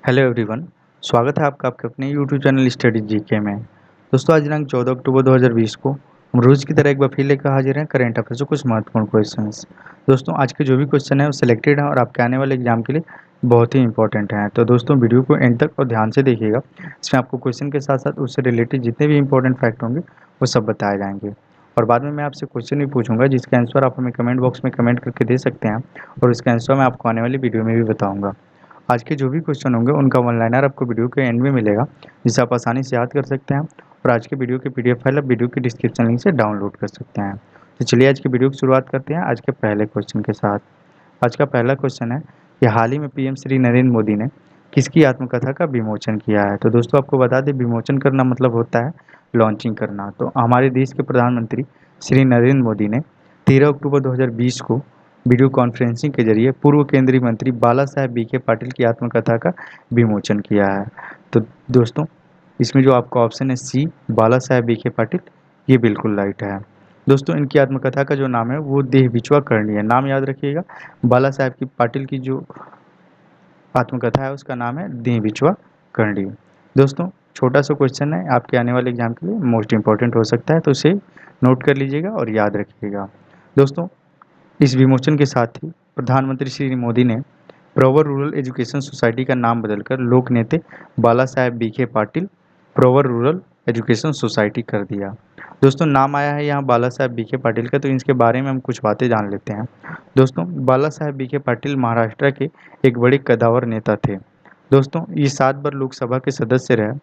Hello everyone. स्वागत है आपका आपके अपने यूट्यूब चैनल स्टडी जीके में। दोस्तों आज दिनांक 14 अक्टूबर 2020 को हम रोज़ की तरह एक बार फिर लेकर हाजिर हैं करंट अफेयर्स से कुछ महत्वपूर्ण क्वेश्चंस। दोस्तों आज के जो भी क्वेश्चन है वो सिलेक्टेड हैं और आपके आने वाले एग्जाम के लिए बहुत ही इंपॉर्टेंट हैं। तो दोस्तों वीडियो को एंड तक और ध्यान से देखिएगा। इसमें आपको क्वेश्चन के साथ साथ उससे रिलेटेड जितने भी इंपॉर्टेंट फैक्ट होंगे वो सब बताए जाएंगे। और बाद में मैं आपसे क्वेश्चन भी पूछूंगा जिसका आंसर आप हमें कमेंट बॉक्स में कमेंट करके दे सकते हैं और इसका आंसर मैं आपको आने वाली वीडियो में भी बताऊँगा। आज के जो भी क्वेश्चन होंगे उनका वन लाइनर आपको वीडियो के एंड में मिलेगा, जिसे आप आसानी से याद कर सकते हैं और आज के वीडियो के पीडीएफ फाइल आप वीडियो के डिस्क्रिप्शन लिंक से डाउनलोड कर सकते हैं। तो चलिए आज की वीडियो की शुरुआत करते हैं आज के पहले क्वेश्चन के साथ। आज का पहला क्वेश्चन है कि हाल ही में पीएम श्री नरेंद्र मोदी ने किसकी आत्मकथा का विमोचन किया है। तो दोस्तों आपको बता दें, विमोचन करना मतलब होता है लॉन्चिंग करना। तो हमारे देश के प्रधानमंत्री श्री नरेंद्र मोदी ने 13 अक्टूबर 2020 को वीडियो कॉन्फ्रेंसिंग के जरिए पूर्व केंद्रीय मंत्री बाला साहेब बीके पाटिल की आत्मकथा का विमोचन किया है। तो दोस्तों इसमें जो आपका ऑप्शन है सी, बाला साहेब बीके पाटिल, ये बिल्कुल राइट है। दोस्तों इनकी आत्मकथा का जो नाम है वो देह बिचवा करनी है। नाम याद रखिएगा, बाला साहेब की पाटिल की जो आत्मकथा है उसका नाम है देह बिचवा करनी। दोस्तों छोटा सा क्वेश्चन है, आपके आने वाले एग्जाम के लिए मोस्ट इंपॉर्टेंट हो सकता है, तो इसे नोट कर लीजिएगा और याद रखिएगा। दोस्तों इस विमोचन के साथ ही प्रधानमंत्री श्री मोदी ने प्रवर रूरल एजुकेशन सोसाइटी का नाम बदलकर लोक नेते बाला साहेब बीखे पाटिल प्रवर रूरल एजुकेशन सोसाइटी कर दिया। दोस्तों नाम आया है यहाँ बाला साहेब बीखे पाटिल का, तो इसके बारे में हम कुछ बातें जान लेते हैं। दोस्तों बाला साहेब बीखे पाटिल महाराष्ट्र के एक बड़े कद्दावर नेता थे। दोस्तों ये 7 बार लोकसभा के सदस्य रहे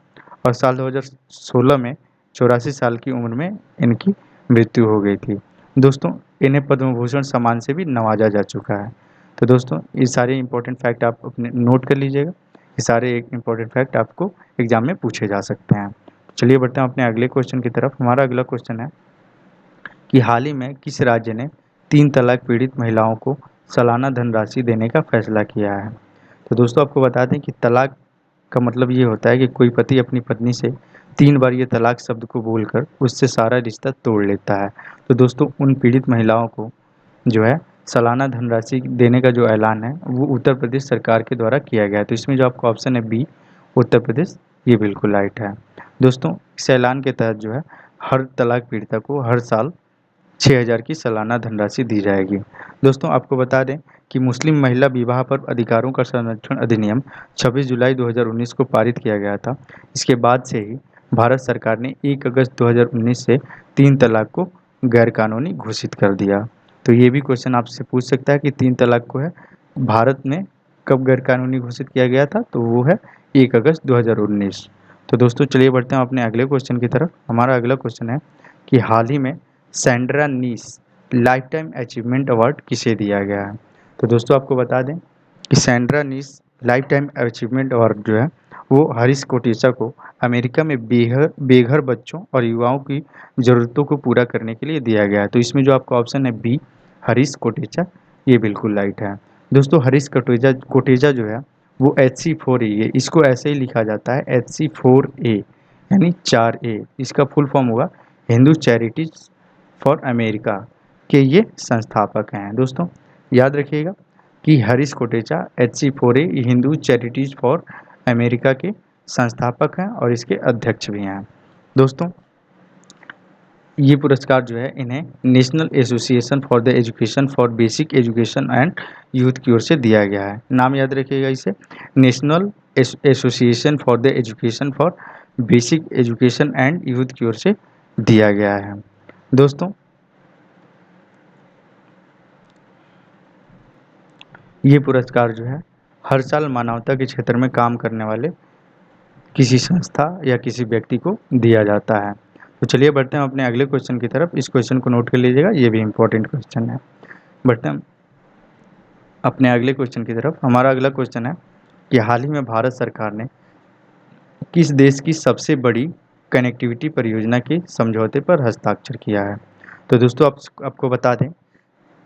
और साल 2016 में 84 साल की उम्र में इनकी मृत्यु हो गई थी। दोस्तों इन्हें पद्म भूषण सम्मान से भी नवाजा जा चुका है। तो दोस्तों ये सारे इंपॉर्टेंट फैक्ट आप अपने नोट कर लीजिएगा। ये सारे एक इंपॉर्टेंट फैक्ट आपको एग्जाम में पूछे जा सकते हैं। चलिए बढ़ते हैं अपने अगले क्वेश्चन की तरफ। हमारा अगला क्वेश्चन है कि हाल ही में किस राज्य ने 3 तलाक पीड़ित महिलाओं को सालाना धनराशि देने का फैसला किया है। तो दोस्तों आपको बता दें कि तलाक का मतलब ये होता है कि कोई पति अपनी पत्नी से 3 बार ये तलाक शब्द को बोलकर उससे सारा रिश्ता तोड़ लेता है। तो दोस्तों उन पीड़ित महिलाओं को जो है सालाना धनराशि देने का जो ऐलान है वो उत्तर प्रदेश सरकार के द्वारा किया गया है। तो इसमें जो आपका ऑप्शन है बी, उत्तर प्रदेश, ये बिल्कुल राइट है। दोस्तों इस ऐलान के तहत जो है हर तलाक पीड़िता को हर साल 6,000 की सालाना धनराशि दी जाएगी। दोस्तों आपको बता दें कि मुस्लिम महिला विवाह पर अधिकारों का संरक्षण अधिनियम 26 जुलाई 2019 को पारित किया गया था। इसके बाद से ही भारत सरकार ने 1 अगस्त 2019 से 3 तलाक को गैरकानूनी घोषित कर दिया। तो ये भी क्वेश्चन आपसे पूछ सकता है कि 3 तलाक को है भारत में कब गैरकानूनी घोषित किया गया था, तो वो है 1 अगस्त 2019। तो दोस्तों चलिए बढ़ते हैं अपने अगले क्वेश्चन की तरफ। हमारा अगला क्वेश्चन है कि हाल ही में सैंड्रा नीस लाइफ टाइम अचीवमेंट अवार्ड किसे दिया गया है। तो दोस्तों आपको बता दें कि सैंड्रा नीस लाइफ टाइम अचीवमेंट अवार्ड जो है वो हरीश कोटेचा को अमेरिका में बेघर बच्चों और युवाओं की ज़रूरतों को पूरा करने के लिए दिया गया है। तो इसमें जो आपका ऑप्शन है बी, हरीश कोटेचा, ये बिल्कुल राइट है। दोस्तों हरीश कोटेचा कोटेचा जो है वो HC4A, ये इसको ऐसे ही लिखा जाता है HC4A यानी 4A। इसका फुल फॉर्म होगा हिंदू चैरिटीज फॉर अमेरिका के ये संस्थापक हैं। दोस्तों याद रखिएगा कि Harish Kotecha HC4A Hindu charities for America के संस्थापक हैं और इसके अध्यक्ष भी हैं। दोस्तों ये पुरस्कार जो है इन्हें national association for the education for basic education and youth की ओर से दिया गया है। नाम याद रखिएगा इसे, national association for the education for basic education and youth की ओर से दिया गया है। दोस्तों ये पुरस्कार जो है हर साल मानवता के क्षेत्र में काम करने वाले किसी संस्था या किसी व्यक्ति को दिया जाता है। तो चलिए बढ़ते हैं अपने अगले क्वेश्चन की तरफ। इस क्वेश्चन को नोट कर लीजिएगा, ये भी इम्पोर्टेंट क्वेश्चन है। बढ़ते हैं अपने अगले क्वेश्चन की तरफ। हमारा अगला क्वेश्चन है कि हाल ही में भारत सरकार ने किस देश की सबसे बड़ी कनेक्टिविटी परियोजना के समझौते पर हस्ताक्षर किया है। तो दोस्तों आपको बता दें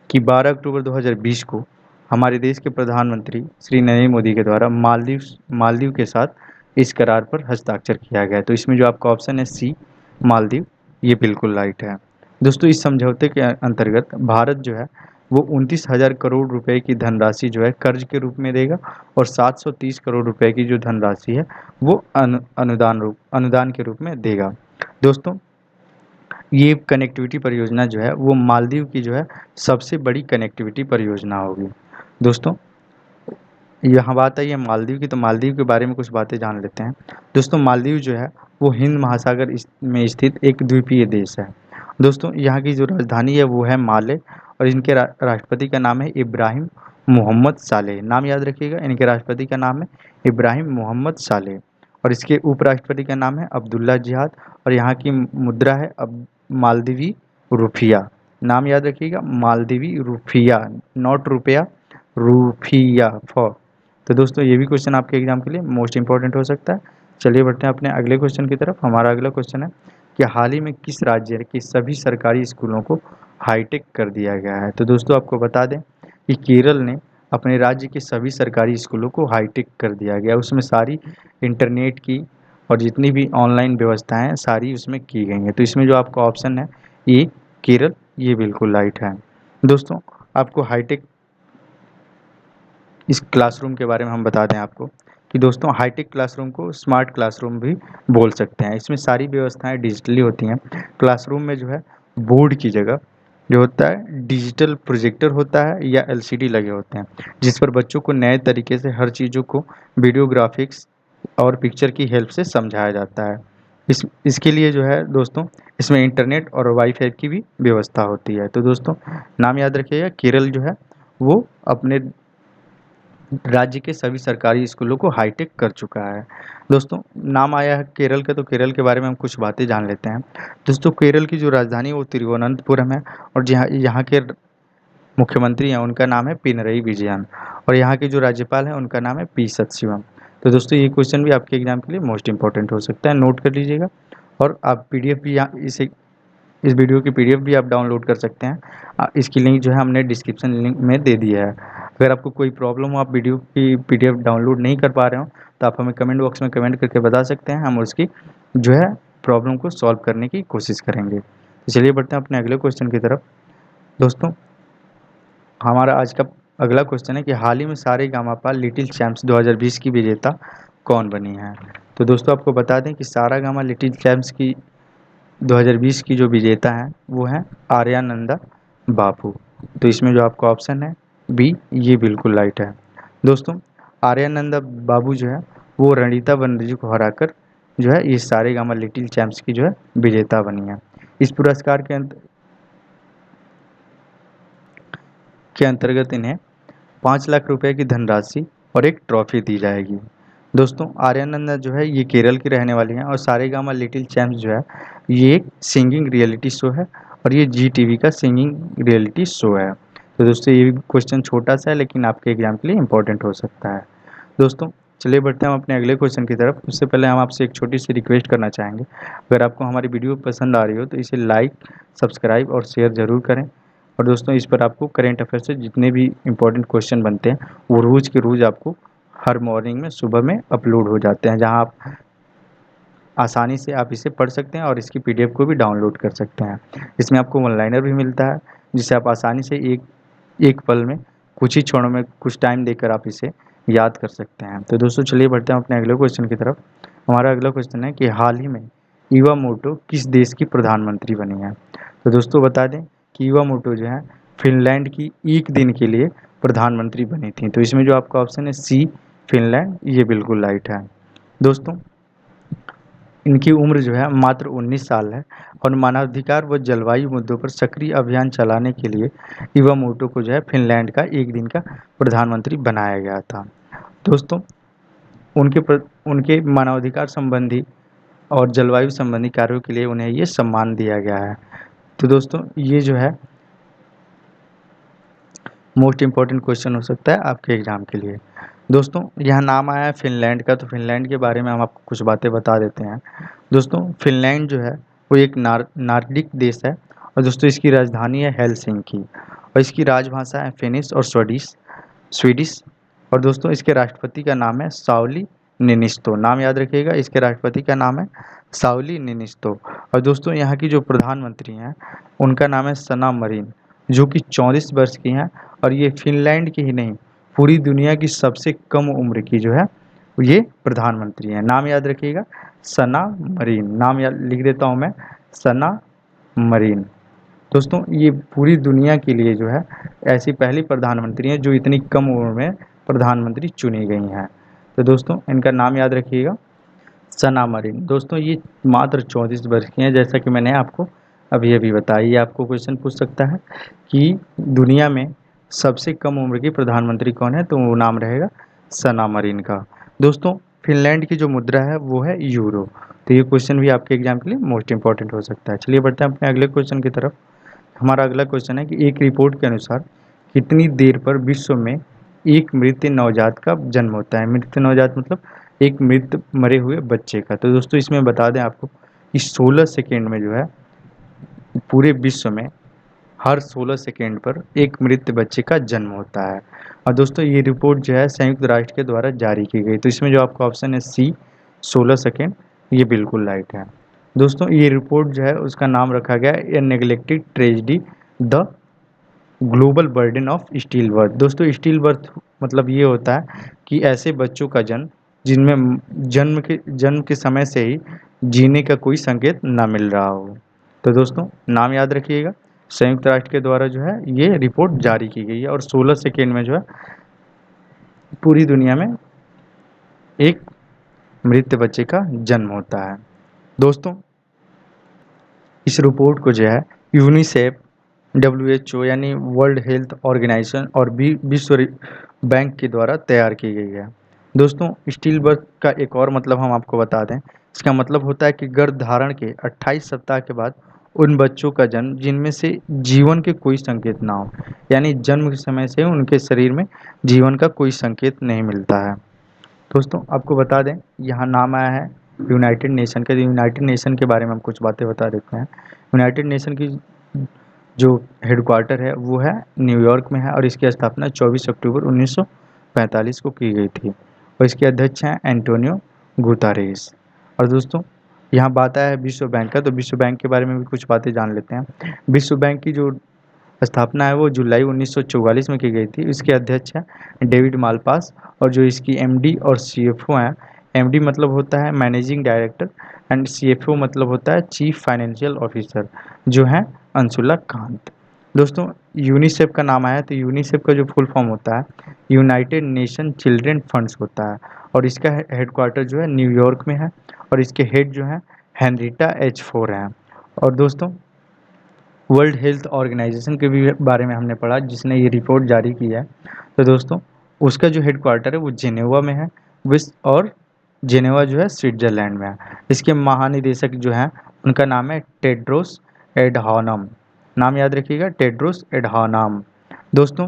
कि 12 अक्टूबर 2020 को हमारे देश के प्रधानमंत्री श्री नरेंद्र मोदी के द्वारा मालदीव के साथ इस करार पर हस्ताक्षर किया गया है। तो इसमें जो आपका ऑप्शन है सी, मालदीव, ये बिल्कुल राइट है। दोस्तों इस समझौते के अंतर्गत भारत जो है वो 29,000 करोड़ रुपए की धनराशि जो है कर्ज के रूप में देगा, और 730 करोड़ रुपए की जो धनराशि है वो अनुदान के रूप में देगा। दोस्तों, ये कनेक्टिविटी परियोजना जो है वो मालदीव की जो है सबसे बड़ी कनेक्टिविटी परियोजना होगी। दोस्तों, यहाँ बात आई है मालदीव की, तो मालदीव के बारे में कुछ बातें जान लेते हैं। दोस्तों, मालदीव जो है वो हिंद महासागर में स्थित एक द्वीपीय देश है। दोस्तों, यहाँ की जो राजधानी है वो है माले, और इनके राष्ट्रपति का नाम है इब्राहिम मोहम्मद सालेह। नाम याद रखिएगा, इनके राष्ट्रपति का नाम है इब्राहिम मोहम्मद सालेह, और इसके उपराष्ट्रपति का नाम है अब्दुल्ला जिहाद, और यहाँ की मुद्रा है अब मालदीवी रुपया। नाम याद रखिएगा, मालदीवी रुपया, नॉट रुपया, रुपया फॉर। तो दोस्तों, ये भी क्वेश्चन आपके एग्जाम के लिए मोस्ट इंपॉर्टेंट हो सकता है। चलिए बढ़ते हैं अपने अगले क्वेश्चन की तरफ। हमारा अगला क्वेश्चन है कि हाल ही में किस राज्य के सभी सरकारी स्कूलों को हाईटेक कर दिया गया है। तो दोस्तों, आपको बता दें कि केरल ने अपने राज्य के सभी सरकारी स्कूलों को हाईटेक कर दिया गया। उसमें सारी इंटरनेट की और जितनी भी ऑनलाइन व्यवस्थाएं हैं सारी उसमें की गई हैं। तो इसमें जो आपका ऑप्शन है ये केरल, ये बिल्कुल राइट है। दोस्तों, आपको हाईटेक इस क्लासरूम के बारे में हम बता दें आपको कि दोस्तों, हाईटेक क्लासरूम को स्मार्ट क्लासरूम भी बोल सकते हैं। इसमें सारी व्यवस्थाएं डिजिटली होती हैं। क्लासरूम में जो है बोर्ड की जगह जो होता है डिजिटल प्रोजेक्टर होता है या एलसीडी लगे होते हैं, जिस पर बच्चों को नए तरीके से हर चीज़ों को वीडियो ग्राफिक्स और पिक्चर की हेल्प से समझाया जाता है। इसके लिए जो है दोस्तों, इसमें इंटरनेट और वाईफाई की भी व्यवस्था होती है। तो दोस्तों, नाम याद रखिएगा, केरल जो है वो अपने राज्य के सभी सरकारी स्कूलों को हाईटेक कर चुका है। दोस्तों, नाम आया है केरल का, तो केरल के बारे में हम कुछ बातें जान लेते हैं। दोस्तों, केरल की जो राजधानी है वो तिरुवनंतपुरम है, और जहाँ यहाँ के मुख्यमंत्री हैं उनका नाम है पिनरई विजयन, और यहाँ के जो राज्यपाल हैं उनका नाम है पी सत्शिवम। तो दोस्तों, ये क्वेश्चन भी आपके एग्जाम के लिए मोस्ट इंपॉर्टेंट हो सकता है, नोट कर लीजिएगा। और आप पीडीएफ भी यहाँ इस वीडियो की पीडीएफ भी आप डाउनलोड कर सकते हैं। इसकी लिंक जो है हमने डिस्क्रिप्शन लिंक में दे दिया है। अगर आपको कोई प्रॉब्लम हो, आप वीडियो की पीडीएफ डाउनलोड नहीं कर पा रहे हो, तो आप हमें कमेंट बॉक्स में कमेंट करके बता सकते हैं, हम उसकी जो है प्रॉब्लम को सॉल्व करने की कोशिश करेंगे। तो चलिए बढ़ते हैं अपने अगले क्वेश्चन की तरफ। दोस्तों, हमारा आज का अगला क्वेश्चन है कि हाल ही में सारेगामापा लिटिल चैम्प्स 2020 की विजेता कौन बनी है। तो दोस्तों, आपको बता दें कि सारेगामा लिटिल चैम्प्स की 2020 की जो विजेता हैं वो हैं आर्यानंदा बापू। तो इसमें जो आपका ऑप्शन है बी, ये बिल्कुल राइट है। दोस्तों, आर्यानंदा बाबू जो है वो रणीता बनर्जी को हराकर जो है ये सारेगामा लिटिल चैम्प्स की जो है विजेता बनी है। इस पुरस्कार के अंतर्गत इन्हें 5 लाख रुपए की धनराशि और एक ट्रॉफी दी जाएगी। दोस्तों, आर्यानंदा जो है ये केरल की रहने वाली हैं, और सारेगामा लिटिल चैम्प्स जो है ये एक सिंगिंग रियलिटी शो है, और ये जी टीवी का सिंगिंग रियलिटी शो है। तो दोस्तों, ये भी क्वेश्चन छोटा सा है लेकिन आपके एग्जाम के लिए इंपॉर्टेंट हो सकता है। दोस्तों, चलिए बढ़ते हैं हम अपने अगले क्वेश्चन की तरफ। उससे पहले हम आपसे एक छोटी सी रिक्वेस्ट करना चाहेंगे, अगर आपको हमारी वीडियो पसंद आ रही हो तो इसे लाइक, सब्सक्राइब और शेयर ज़रूर करें। और दोस्तों, इस पर आपको करेंट अफेयर से जितने भी इंपॉर्टेंट क्वेश्चन बनते हैं वो रोज़ के रोज़ आपको हर मॉर्निंग में सुबह में अपलोड हो जाते हैं, जहां आप आसानी से आप इसे पढ़ सकते हैं और इसकी पीडीएफ को भी डाउनलोड कर सकते हैं। इसमें आपको वन लाइनर भी मिलता है, जिसे आप आसानी से एक एक पल में, कुछ ही क्षणों में, कुछ टाइम देकर आप इसे याद कर सकते हैं। तो दोस्तों, चलिए बढ़ते हैं अपने अगले क्वेश्चन की तरफ। हमारा अगला क्वेश्चन है कि हाल ही में इवामोटो किस देश की प्रधानमंत्री बनी है। तो दोस्तों, बता दें कि इवामोटो जो है फिनलैंड की एक दिन के लिए प्रधानमंत्री बनी थी। तो इसमें जो आपका ऑप्शन है सी, फिनलैंड, ये बिल्कुल राइट है। दोस्तों, इनकी उम्र जो है मात्र 19 साल है, और मानवाधिकार व जलवायु मुद्दों पर सक्रिय अभियान चलाने के लिए इवामोटो को जो है फिनलैंड का एक दिन का प्रधानमंत्री बनाया गया था। दोस्तों, उनके मानवाधिकार संबंधी और जलवायु संबंधी कार्यों के लिए उन्हें ये सम्मान दिया गया है। तो दोस्तों, ये जो है मोस्ट इम्पॉर्टेंट क्वेश्चन हो सकता है आपके एग्जाम के लिए। दोस्तों, यहाँ नाम आया है फिनलैंड का, तो फिनलैंड के बारे में हम आपको कुछ बातें बता देते हैं। दोस्तों, फिनलैंड जो है वो एक नार्डिक देश है, और दोस्तों इसकी राजधानी है हेलसिंकी, और इसकी राजभाषा है फिनिश और स्वीडिश। और दोस्तों, इसके राष्ट्रपति का नाम है साउली निनिस्तो। नाम याद रखिएगा, इसके राष्ट्रपति का नाम है साउली निनिस्तो। और दोस्तों, यहाँ की जो प्रधानमंत्री हैं उनका नाम है सना मरीन, जो कि 34 वर्ष की हैं, और ये फिनलैंड की ही नहीं, पूरी दुनिया की सबसे कम उम्र की जो है ये प्रधानमंत्री हैं। नाम याद रखिएगा, सना मरीन। नाम याद लिख देता हूँ मैं, सना मरीन। दोस्तों ये पूरी दुनिया के लिए जो है ऐसी पहली प्रधानमंत्री हैं जो इतनी कम उम्र में प्रधानमंत्री चुनी गई हैं। तो दोस्तों इनका नाम याद रखिएगा, सना मरीन। दोस्तों ये मात्र 34 वर्ष की हैं, जैसा कि मैंने आपको अभी अभी बताया। ये आपको क्वेश्चन पूछ सकता है कि दुनिया में सबसे कम उम्र की प्रधानमंत्री कौन है, तो वो नाम रहेगा सना मरीन का। दोस्तों फिनलैंड की जो मुद्रा है वो है यूरो। तो ये क्वेश्चन भी आपके एग्जाम के लिए मोस्ट इंपॉर्टेंट हो सकता है। चलिए बढ़ते हैं अपने अगले क्वेश्चन की तरफ। हमारा अगला क्वेश्चन है कि एक रिपोर्ट के अनुसार कितनी देर पर विश्व में एक मृत नवजात का जन्म होता है। मृत नवजात मतलब एक मृत मरे हुए बच्चे का। तो दोस्तों इसमें बता दें आपको कि 16 सेकेंड में जो है पूरे विश्व में हर 16 सेकेंड पर एक मृत बच्चे का जन्म होता है। और दोस्तों ये रिपोर्ट जो है संयुक्त राष्ट्र के द्वारा जारी की गई। तो इसमें जो आपका ऑप्शन है सी, 16 सेकेंड, ये बिल्कुल राइट है। दोस्तों ये रिपोर्ट जो है उसका नाम रखा गया है a neglected tragedy, the global burden of stillbirth. दोस्तों स्टिल बर्थ मतलब ये होता है कि ऐसे बच्चों का जन्म जिनमें जन्म के समय से ही जीने का कोई संकेत ना मिल रहा हो। तो दोस्तों नाम याद रखिएगा, संयुक्त राष्ट्र के द्वारा जो है ये रिपोर्ट जारी की गई है, और 16 सेकेंड में जो है पूरी दुनिया में एक मृत बच्चे का जन्म होता है। दोस्तों इस रिपोर्ट को जो है यूनिसेफ, WHO यानी वर्ल्ड हेल्थ ऑर्गेनाइजेशन और विश्व बैंक के द्वारा तैयार की गई है। दोस्तों स्टिल बर्थ का एक और मतलब हम आपको बता दें। इसका मतलब होता है कि गर्भधारण के 28 सप्ताह के बाद उन बच्चों का जन्म जिनमें से जीवन के कोई संकेत ना हो, यानी जन्म के समय से उनके शरीर में जीवन का कोई संकेत नहीं मिलता है। दोस्तों आपको बता दें यहाँ नाम आया है यूनाइटेड नेशन का। यूनाइटेड नेशन के बारे में हम कुछ बातें बता देते हैं। यूनाइटेड नेशन की जो हेडक्वार्टर है वो है न्यूयॉर्क में है, और इसकी स्थापना 24 अक्टूबर 1945 को की गई थी, और इसके अध्यक्ष हैं एंटोनियो गुतारेस। और दोस्तों यहाँ बात आया है विश्व बैंक का, तो विश्व बैंक के बारे में भी कुछ बातें जान लेते हैं। विश्व बैंक की जो स्थापना है वो जुलाई 1944 में की गई थी। इसके अध्यक्ष हैं डेविड मालपास, और जो इसकी एमडी और सीएफओ हैं, एमडी मतलब होता है मैनेजिंग डायरेक्टर, एंड सीएफओ मतलब होता है चीफ फाइनेंशियल ऑफिसर, जो हैं अंशुला कांत। दोस्तों यूनिसेफ का नाम आया, तो यूनिसेफ का जो फुल फॉर्म होता है यूनाइटेड नेशन चिल्ड्रन फंड्स होता है, और इसका हेडक्वार्टर जो है न्यूयॉर्क में है, और इसके हेड जो है हेनरिटा एच फोर हैं। और दोस्तों वर्ल्ड हेल्थ ऑर्गेनाइजेशन के भी बारे में हमने पढ़ा, जिसने ये रिपोर्ट जारी की है। तो दोस्तों उसका जो हेडक्वार्टर है वो जेनेवा में है, विश्व और जेनेवा जो है स्विट्जरलैंड में है। इसके महानिदेशक जो हैं उनका नाम है टेड्रोस एडहानम। नाम याद रखिएगा, टेड्रोस एडहानम। दोस्तों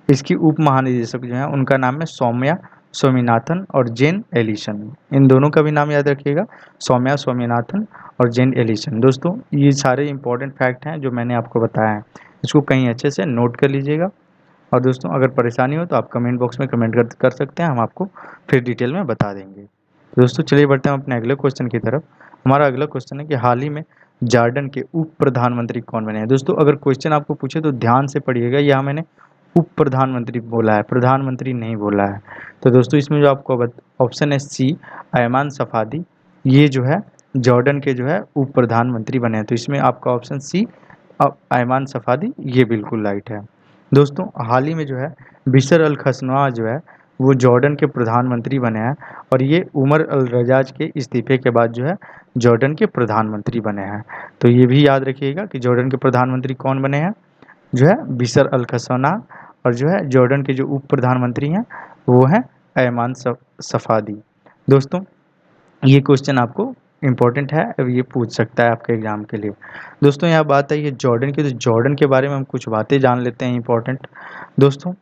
इसकी उप महानिदेशक जो हैं उनका नाम है सौम्या स्वामीनाथन और जेन एलिसन। इन दोनों का भी नाम याद रखिएगा, सौम्या स्वामीनाथन और जेन एलिसन। दोस्तों ये सारे इंपॉर्टेंट फैक्ट हैं जो मैंने आपको बताया है, इसको कहीं अच्छे से नोट कर लीजिएगा। और दोस्तों अगर परेशानी हो तो आप कमेंट बॉक्स में कमेंट कर सकते हैं, हम आपको फिर डिटेल में बता देंगे। दोस्तों चलिए बढ़ते हैं अपने अगले क्वेश्चन की तरफ। हमारा अगला क्वेश्चन है कि हाल ही में जॉर्डन के उप प्रधानमंत्री कौन बने हैं। दोस्तों अगर क्वेश्चन आपको पूछे तो ध्यान से पढ़िएगा, यहाँ मैंने उप प्रधानमंत्री बोला है, प्रधानमंत्री नहीं बोला है। तो दोस्तों इसमें जो आपको ऑप्शन है सी, अयमान सफादी, ये जो है जॉर्डन के जो है उप प्रधानमंत्री बने हैं। तो इसमें आपका ऑप्शन सी अयमान सफादी ये बिल्कुल राइट है। दोस्तों हाल ही में जो है बिशर अल खसनवा जो है वो जॉर्डन के प्रधानमंत्री बने हैं, और ये उमर अल रजाज के इस्तीफे के बाद जो है जॉर्डन के प्रधानमंत्री बने हैं। तो ये भी याद रखिएगा कि जॉर्डन के प्रधानमंत्री कौन बने हैं, जो है बिशर अल खसनवा, और जो है जॉर्डन के जो उप प्रधानमंत्री हैं वो हैं अयमान सफादी। दोस्तों ये क्वेश्चन आपको इम्पोर्टेंट है, अब ये पूछ सकता है आपके एग्जाम के लिए। दोस्तों यहाँ बात है ये जॉर्डन की, तो जॉर्डन के बारे में हम कुछ बातें जान लेते हैं इंपॉर्टेंट। दोस्तों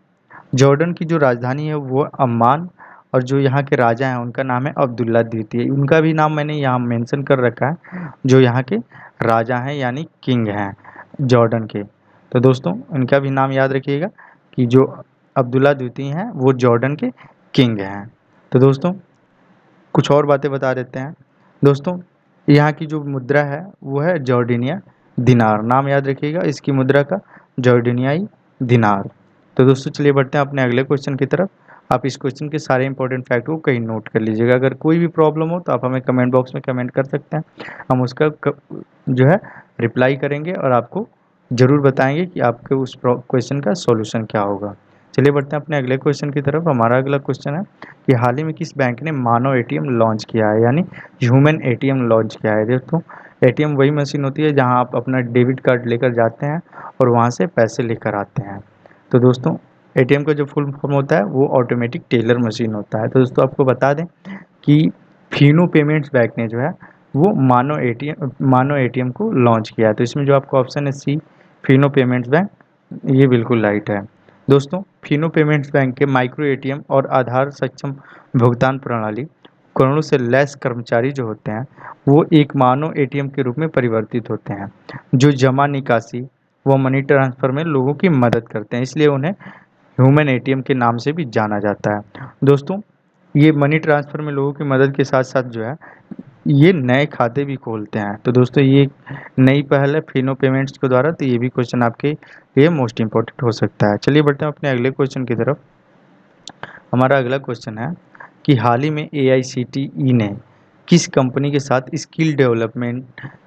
जॉर्डन की जो राजधानी है वो अम्मान, और जो यहाँ के राजा हैं उनका नाम है अब्दुल्ला द्वितीय। उनका भी नाम मैंने यहाँ मेंशन कर रखा है, जो यहाँ के राजा हैं यानी किंग हैं जॉर्डन के। तो दोस्तों इनका भी नाम याद रखिएगा कि जो अब्दुल्ला द्वितीय हैं वो जॉर्डन के किंग हैं। तो दोस्तों कुछ और बातें बता देते हैं। दोस्तों यहाँ की जो मुद्रा है वो है जॉर्डिनिया दिनार। नाम याद रखिएगा इसकी मुद्रा का, जॉर्डनियाई दिनार। तो दोस्तों चलिए बढ़ते हैं अपने अगले क्वेश्चन की तरफ। आप इस क्वेश्चन के सारे इंपॉर्टेंट फैक्ट को कहीं नोट कर लीजिएगा। अगर कोई भी प्रॉब्लम हो तो आप हमें कमेंट बॉक्स में कमेंट कर सकते हैं, हम उसका जो है रिप्लाई करेंगे और आपको ज़रूर बताएंगे कि आपके उस क्वेश्चन का सॉल्यूशन क्या होगा। चलिए बढ़ते हैं अपने अगले क्वेश्चन की तरफ। हमारा अगला क्वेश्चन है कि हाल ही में किस बैंक ने मानव एटीएम लॉन्च किया है, यानी ह्यूमन एटीएम लॉन्च किया है। दोस्तों एटीएम वही मशीन होती है जहां आप अपना डेबिट कार्ड लेकर जाते हैं और वहां से पैसे लेकर आते हैं। तो दोस्तों एटीएम का जो फुल फॉर्म होता है वो ऑटोमेटिक टेलर मशीन होता है। तो दोस्तों आपको बता दें कि फिनो पेमेंट्स बैंक ने जो है वो मानो एटीएम को लॉन्च किया है। तो इसमें जो आपका ऑप्शन है सी, फिनो पेमेंट्स बैंक, ये बिल्कुल राइट है। दोस्तों फिनो पेमेंट्स बैंक के माइक्रो एटीएम और आधार सक्षम भुगतान प्रणाली करोड़ों से लैस कर्मचारी जो होते हैं वो एक मानव एटीएम के रूप में परिवर्तित होते हैं, जो जमा निकासी व मनी ट्रांसफर में लोगों की मदद करते हैं, इसलिए उन्हें ह्यूमन एटीएम के नाम से भी जाना जाता है। दोस्तों ये मनी ट्रांसफ़र में लोगों की मदद के साथ साथ जो है ये नए खाते भी खोलते हैं। तो दोस्तों ये एक नई पहल है फिनो पेमेंट्स के द्वारा, तो ये भी क्वेश्चन आपके लिए मोस्ट इंपॉर्टेंट हो सकता है। चलिए बढ़ते हैं अपने अगले क्वेश्चन की तरफ। हमारा अगला क्वेश्चन है कि हाल ही में एआईसीटीई ने किस कंपनी के साथ स्किल डेवलपमेंट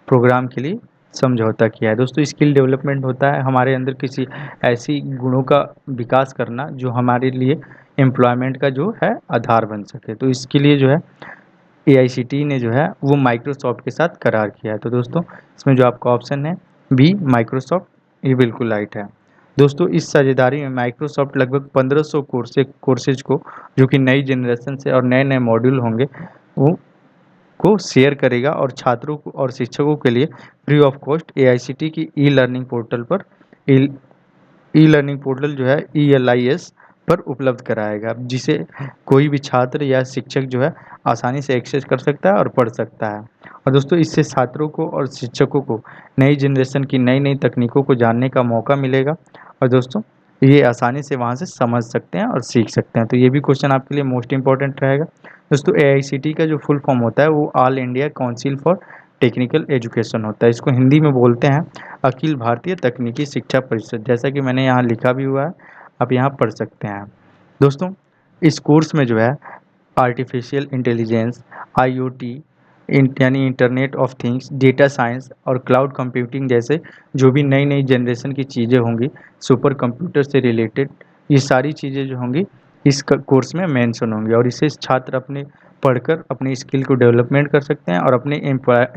प्रोग्राम के लिए समझौता किया है। दोस्तों स्किल डेवलपमेंट होता है हमारे अंदर किसी ऐसी गुणों का विकास करना जो हमारे लिए एम्प्लॉयमेंट का जो है आधार बन सके। तो इसके लिए जो है एआईसीटीई ने जो है वो माइक्रोसॉफ्ट के साथ करार किया है। तो दोस्तों इसमें जो आपका ऑप्शन है बी माइक्रोसॉफ्ट, ये बिल्कुल राइट है। दोस्तों इस साझेदारी में माइक्रोसॉफ्ट लगभग 1500 कोर्सेज को, जो कि नई जनरेशन से और नए नए मॉड्यूल होंगे, वो को शेयर करेगा और छात्रों को और शिक्षकों के लिए फ्री ऑफ कॉस्ट एआईसीटी की ई लर्निंग पोर्टल पर ई लर्निंग पोर्टल जो है ELIS पर उपलब्ध कराएगा, जिसे कोई भी छात्र या शिक्षक जो है आसानी से एक्सेस कर सकता है और पढ़ सकता है। और दोस्तों इससे छात्रों को और शिक्षकों को नई जनरेशन की नई नई तकनीकों को जानने का मौका मिलेगा और दोस्तों ये आसानी से वहाँ से समझ सकते हैं और सीख सकते हैं। तो ये भी क्वेश्चन आपके लिए मोस्ट इंपॉर्टेंट रहेगा। दोस्तों AICT का जो फुल फॉर्म होता है वो all India council for technical education होता है। इसको हिंदी में बोलते हैं अखिल भारतीय तकनीकी शिक्षा परिषद, जैसा कि मैंने यहाँ लिखा भी हुआ है, आप यहाँ पढ़ सकते हैं। दोस्तों इस कोर्स में जो है आर्टिफिशियल इंटेलिजेंस, IoT यानी internet of things, data science और क्लाउड कंप्यूटिंग जैसे जो भी नई नई जनरेशन की चीज़ें होंगी सुपर कंप्यूटर से रिलेटेड, ये सारी चीज़ें जो होंगी इस कोर्स में मेंशन होंगी और इसे छात्र अपने पढ़कर अपनी स्किल को डेवलपमेंट कर सकते हैं और अपने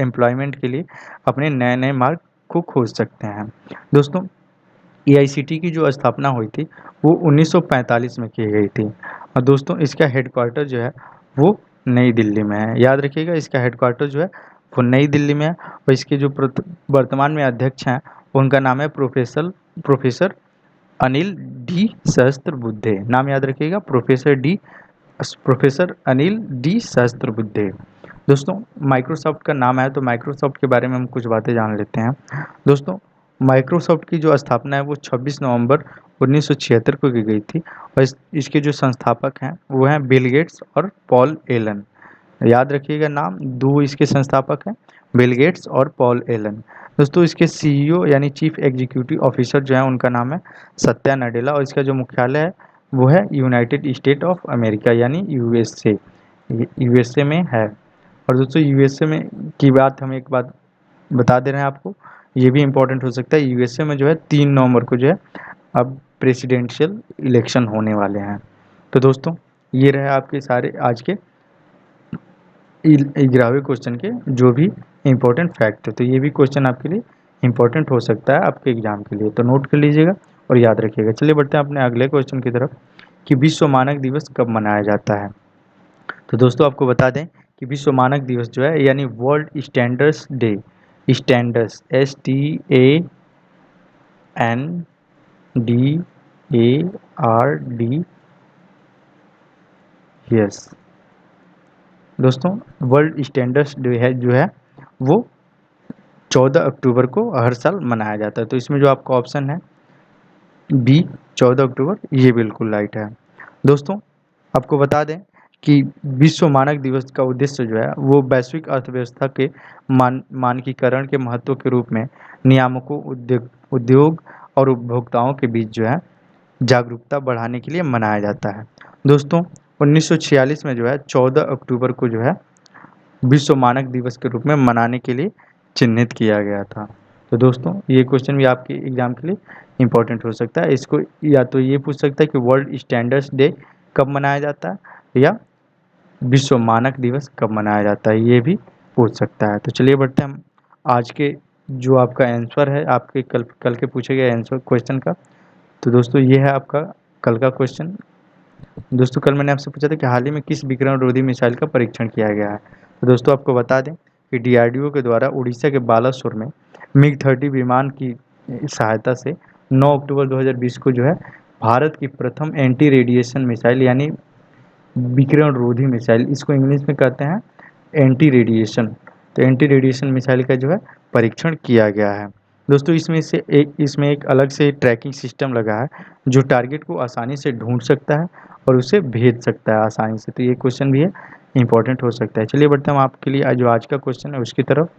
एम्प्लॉयमेंट के लिए अपने नए नए मार्ग को खोज सकते हैं। दोस्तों AICT की जो स्थापना हुई थी वो 1945 में की गई थी और दोस्तों इसका हेडक्वार्टर जो है वो नई दिल्ली में है। याद रखिएगा इसका हेडक्वार्टर जो है वो नई दिल्ली में है और इसके जो वर्तमान में अध्यक्ष हैं उनका नाम है प्रोफेसर अनिल डी सहस्त्रबुद्धे। नाम याद रखिएगा प्रोफेसर अनिल डी सहस्त्रबुद्धे। दोस्तों माइक्रोसॉफ्ट का नाम आया तो माइक्रोसॉफ्ट के बारे में हम कुछ बातें जान लेते हैं। दोस्तों माइक्रोसॉफ्ट की जो स्थापना है वो 26 नवंबर 1976 को की गई थी और इसके जो संस्थापक हैं वो हैं बिल गेट्स और पॉल एलन। याद रखिएगा नाम, दो इसके संस्थापक हैं बिल गेट्स और पॉल एलन। दोस्तों इसके CEO यानी चीफ एग्जीक्यूटिव ऑफिसर जो है उनका नाम है सत्या नडेला और इसका जो मुख्यालय है वो है यूनाइटेड स्टेट ऑफ अमेरिका यानी यूएसए में है। और दोस्तों यूएसए में की बात हम एक बात बता दे रहे हैं आपको, ये भी इम्पोर्टेंट हो सकता है। यूएसए में जो है 3 नवंबर को जो है अब प्रेसिडेंशियल इलेक्शन होने वाले हैं। तो दोस्तों ये रहे आपके सारे आज के 11वें क्वेश्चन के जो भी इम्पोर्टेंट फैक्ट है। तो ये भी क्वेश्चन आपके लिए इम्पोर्टेंट हो सकता है आपके एग्जाम के लिए, तो नोट कर लीजिएगा और याद रखिएगा। चलिए बढ़ते हैं अपने अगले क्वेश्चन की तरफ कि विश्व मानक दिवस कब मनाया जाता है। तो दोस्तों आपको बता दें कि विश्व मानक दिवस जो है यानी world standards day, standards STANDARD, yes दोस्तों वर्ल्ड स्टैंडर्ड्स डे है जो है वो 14 अक्टूबर को हर साल मनाया जाता है। तो इसमें जो आपका ऑप्शन है बी 14 अक्टूबर, ये बिल्कुल राइट है। दोस्तों आपको बता दें कि विश्व मानक दिवस का उद्देश्य जो है वो वैश्विक अर्थव्यवस्था के मानकीकरण के महत्व के रूप में नियामकों, उद्योग और उपभोक्ताओं के बीच जो है जागरूकता बढ़ाने के लिए मनाया जाता है। दोस्तों 1946 में जो है 14 अक्टूबर को जो है विश्व मानक दिवस के रूप में मनाने के लिए चिन्हित किया गया था। तो दोस्तों ये क्वेश्चन भी आपके एग्जाम के लिए इम्पोर्टेंट हो सकता है। इसको या तो ये पूछ सकता है कि वर्ल्ड स्टैंडर्ड्स डे कब मनाया जाता है या विश्व मानक दिवस कब मनाया जाता है, ये भी पूछ सकता है। तो चलिए बढ़ते हैं हम आज के जो आपका आंसर है आपके कल के पूछे गए आंसर क्वेश्चन का। तो दोस्तों ये है आपका कल का क्वेश्चन। दोस्तों कल मैंने आपसे पूछा था कि हाल ही में किस विकिरण रोधी मिसाइल का परीक्षण किया गया है। तो दोस्तों आपको बता दें कि डीआरडीओ के द्वारा उड़ीसा के बालासोर में मिग-30 विमान की सहायता से 9 अक्टूबर 2020 को जो है भारत की प्रथम एंटी रेडिएशन मिसाइल यानी विकिरण रोधी मिसाइल, इसको इंग्लिश में कहते हैं एंटी रेडिएशन। तो एंटी रेडिएशन मिसाइल का जो है परीक्षण किया गया है। दोस्तों इसमें एक अलग से ट्रैकिंग सिस्टम लगा है जो टारगेट को आसानी से ढूंढ सकता है और उसे भेज सकता है आसानी से। तो ये क्वेश्चन भी है, इंपॉर्टेंट हो सकता है। चलिए बढ़ते हैं हम आपके लिए जो आज का क्वेश्चन है उसकी तरफ।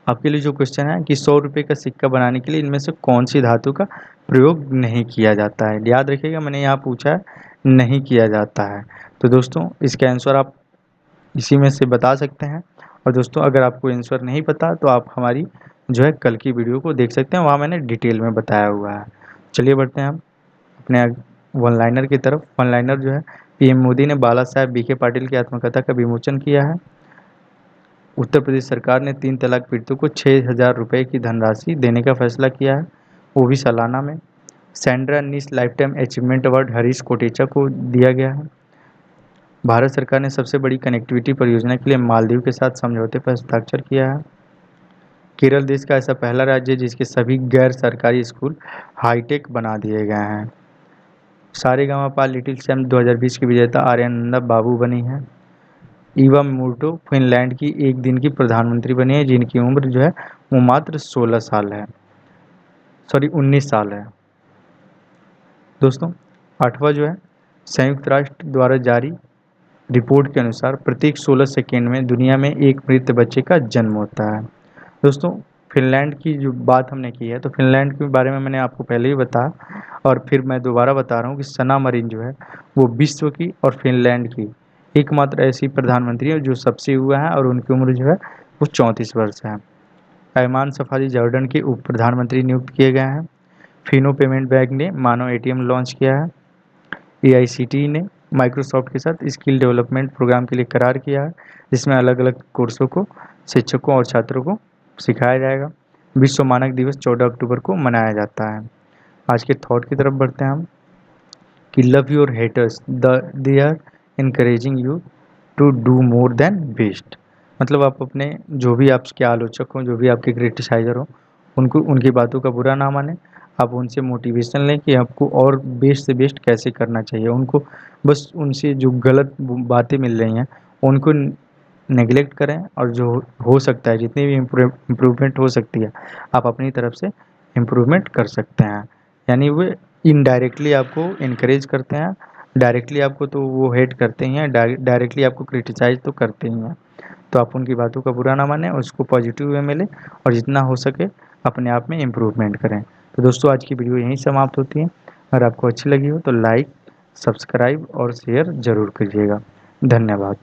आपके लिए जो क्वेश्चन है कि 100 रुपये का सिक्का बनाने के लिए इनमें से कौन सी धातु का प्रयोग नहीं किया जाता है। याद रखिएगा मैंने यहाँ पूछा है नहीं किया जाता है। तो दोस्तों इसका आंसर आप इसी में से बता सकते हैं। और दोस्तों अगर आपको आंसर नहीं पता तो आप हमारी जो है कल की वीडियो को देख सकते हैं, वहाँ मैंने डिटेल में बताया हुआ है। चलिए बढ़ते हैं हम अपने वन लाइनर की तरफ। वन लाइनर जो है पीएम मोदी ने बाला साहेब बीके पाटिल की आत्मकथा का विमोचन किया है। उत्तर प्रदेश सरकार ने 3 तलाक पीड़ितों को 6,000 रुपये की धनराशि देने का फैसला किया है, वो भी सालाना में। सैंड्रा नीस lifetime achievement award Harish Kotecha को दिया गया है। भारत सरकार ने सबसे बड़ी कनेक्टिविटी परियोजना के लिए मालदीव के साथ समझौते पर हस्ताक्षर किया है। केरल देश का ऐसा पहला राज्य है जिसके सभी गैर सरकारी स्कूल हाईटेक बना दिए गए हैं। सारेगामापा लिटिल चैम्प 2020 की विजेता आर्यानंदा बाबू बनी है। ईवा मोर्टो फिनलैंड की एक दिन की प्रधानमंत्री बनी है जिनकी उम्र जो है वो मात्र 16 साल है, सॉरी 19 साल है। दोस्तों 8वां जो है संयुक्त राष्ट्र द्वारा जारी रिपोर्ट के अनुसार प्रत्येक 16 सेकेंड में दुनिया में एक मृत बच्चे का जन्म होता है। दोस्तों फिनलैंड की जो बात हमने की है तो फिनलैंड के बारे में मैंने आपको पहले ही बताया और फिर मैं दोबारा बता रहा हूँ कि सना मरीन जो है वो विश्व की और फिनलैंड की एकमात्र ऐसी प्रधानमंत्री है जो सबसे हुआ है और उनकी उम्र जो है वो 34 वर्ष है। अयमान सफारी जॉर्डन के उप प्रधानमंत्री नियुक्त किए गए हैं। फिनो पेमेंट बैंक ने मानव एटीएम लॉन्च किया है। एआईसीटीई ने माइक्रोसॉफ्ट के साथ स्किल डेवलपमेंट प्रोग्राम के लिए करार किया है जिसमें अलग अलग कोर्सों को शिक्षकों और छात्रों को सिखाया जाएगा। विश्व मानक दिवस 14 अक्टूबर को मनाया जाता है। आज के थॉट की तरफ बढ़ते हैं हम कि love your haters they are encouraging you to do more than best. मतलब आप अपने जो भी आपके आलोचक हों, जो भी आपके क्रिटिसाइज़र हों, उनको उनकी बातों का बुरा ना मानें। आप उनसे मोटिवेशन लें कि आपको और बेस्ट से बेस्ट कैसे करना चाहिए। उनको बस उनसे जो गलत बातें मिल रही हैं उनको नेगलेक्ट करें और जो हो सकता है जितनी भी इम्प्रूवमेंट हो सकती है आप अपनी तरफ से इम्प्रूवमेंट कर सकते हैं। यानी वे इनडायरेक्टली आपको इनकरेज करते हैं, डायरेक्टली आपको तो वो हेट करते ही हैं, डायरेक्टली आपको क्रिटिसाइज तो करते ही हैं। तो आप उनकी बातों का बुरा ना मानें, उसको पॉजिटिव वे में लें और जितना हो सके अपने आप में इम्प्रूवमेंट करें। तो दोस्तों आज की वीडियो यहीं समाप्त होती है। अगर आपको अच्छी लगी हो तो लाइक, सब्सक्राइब और शेयर ज़रूर करिएगा। धन्यवाद।